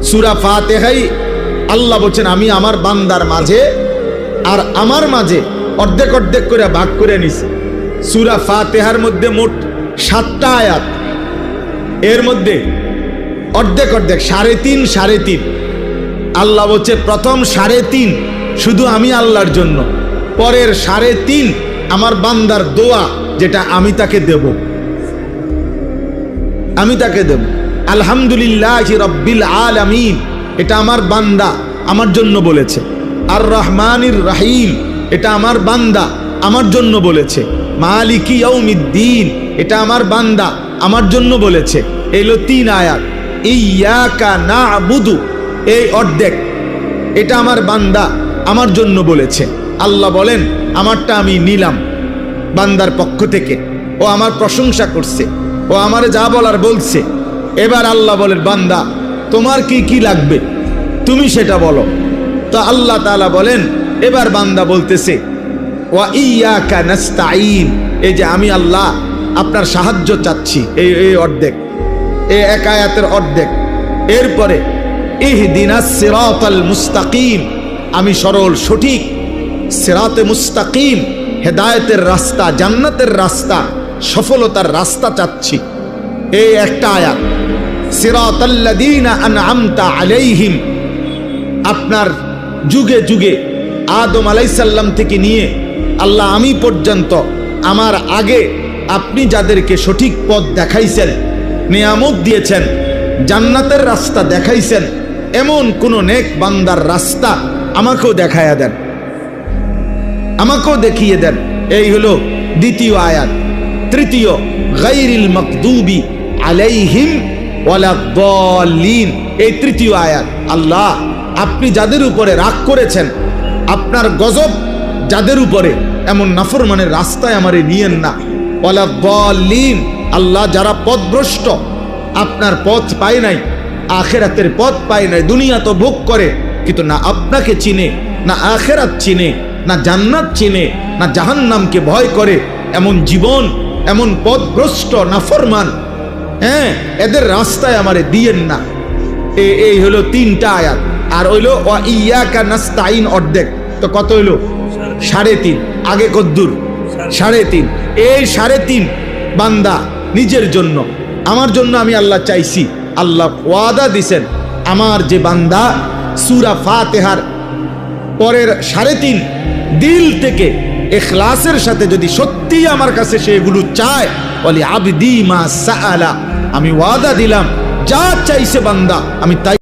সূরা ফাতিহাই আল্লাহ বলেন আমি আমার বান্দার মাঝে আর আমার মাঝে অর্ধেক অর্ধেক করে ভাগ করে নিছি। সূরা ফাতিহার মধ্যে মোট 7টা আয়াত, এর মধ্যে অর্ধেক অর্ধেক 3.5 আল্লাহ বলছে প্রথম 3.5 শুধু আমি আল্লাহর জন্য, পরের 3.5 আমার বান্দার দোয়া যেটা আমি তাকে দেব, আলহামদুলিল্লাহি রাব্বিল আলামিন এটা আমার বান্দা আমার জন্য বলেছে। আর রহমানির রহিম এটা আমার বান্দা আমার জন্য বলেছে। মালিকি ইয়াউমিদ্দিন এটা আমার বান্দা আমার জন্য বলেছে। এলো 3 আয়াত। ইয়াকা না'বুদু এই অর্ধেক এটা আমার বান্দা আমার জন্য বলেছে। আল্লাহ বলেন আমারটা আমি নিলাম বান্দার পক্ষ থেকে, ও আমার প্রশংসা করছে, ও আমারে যা বলার বলছে। এবার আল্লাহ বলেন বান্দা তোমার কি কি লাগবে তুমি সেটা বলো। তো আল্লাহ তাআলা বলেন এবার বান্দা বলতেছে ওয়া ইয়াকা নাস্তাঈন এই যে আমি আল্লাহ আপনার সাহায্য চাচ্ছি, এই অর্ধেক, এই এক আয়াতের অর্ধেক। এরপরে ইহদিনাস সিরাতাল মুস্তাকিম আমি সরল সঠিক সিরাতে মুস্তাকিম হেদায়েতের রাস্তা, জান্নাতের রাস্তা, সফলতার রাস্তা চাচ্ছি, এই একটা আয়াত। সিরাতাল্লাযীনা আনআমতা আলাইহিম আপনার যুগে যুগে আদম আলাইহিস সালাম থেকে নিয়ে আল্লাহ আমি পর্যন্ত আমার আগে আপনি যাদেরকে সঠিক পথ দেখাইছেন, নিয়ামত দিয়েছেন, জান্নাতের রাস্তা দেখাইছেন, এমন কোন নেক বান্দার রাস্তা আমাকেও দেখায়া দেন, আমাকেও দেখিয়ে দেন। এই হলো দ্বিতীয় আয়াত। তৃতীয় গায়রিল মাগদুবি আলাইহিম ওয়ালাদ-দাল্লিন এই তৃতীয় আয়াত। আল্লাহ আপনি যাদের উপরে রাগ করেছেন, আপনার গজব যাদের উপরে, এমন নাফরমানের রাস্তায় আমারে নিয়েন না। ওয়ালাদ-দাল্লিন আল্লাহ যারা পথভ্রষ্ট, আপনার পথ পায় নাই, আখিরাতের পথ পায় নাই, দুনিয়া তো ভোগ করে কিন্তু না আপনাকে চিনে, না আখিরাত চিনে, না জান্নাত চিনে, না জাহান্নামকে ভয় করে, এমন জীবন, এমন পথভ্রষ্ট নাফরমান, হ্যাঁ এদের রাস্তায় আমারে দিয়েন না। এই হলো 3টা আয়াত। আর হইলো ওয়া ইয়াকা নাস্তাঈন অর্ধেক, তো কত হইলো 3.5। আগে কদ্দুর 3.5। এই 3.5 বান্দা নিজের জন্য, আমার জন্য আমি আল্লাহ চাইছি। আল্লাহ ওয়াদা দিছেন আমার যে বান্দা সূরা ফাতিহার পরের 3.5 দিল থেকে ইখলাসের সাথে যদি সত্যি আমার কাছে সেগুলো চায়, বলি আবদি মা সাআলা আমি ওয়াদা দিলাম যা চাইছে বান্দা আমি তাই